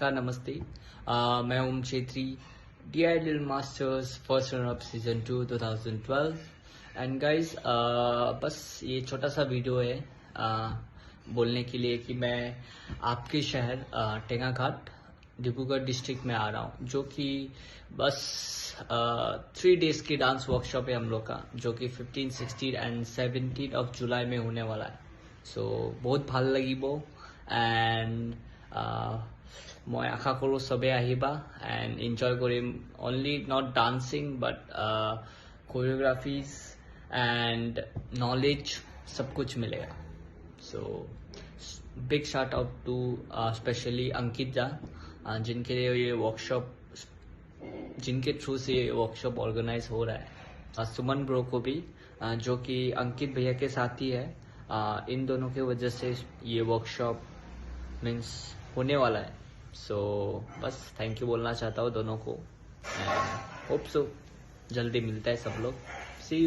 नमस्कार नमस्ते। मैं Om Chhetri, DIL masters first runner up season 2 2012। And guys बस ये छोटा सा वीडियो है बोलने के लिए कि मैं आपके शहर टेंगाघाट डिब्रूगढ़ डिस्ट्रिक्ट में आ रहा हूँ, जो कि बस 3 डेज की डांस वर्कशॉप है हम लोग का, जो कि 15, 16 एंड 17 ऑफ जुलाई में होने वाला है। सो बहुत ভাল লাগিব एंड मैं आशा करूँ सबे आहिबा एंड एन्जॉय करिम। Only not dancing but choreographies and knowledge सब कुछ मिलेगा। So big shout out to specially Ankit जा, जिनके लिए ये वर्कशॉप, जिनके थ्रू से ये वर्कशॉप ऑर्गेनाइज हो रहा है। सुमन ब्रो को भी, जो कि अंकित भैया के साथ ही है। इन दोनों के वजह से ये वर्कशॉप मीन्स होने वाला है। सो बस थैंक यू बोलना चाहता हूँ दोनों को। होप सो जल्दी मिलता है सब लोग।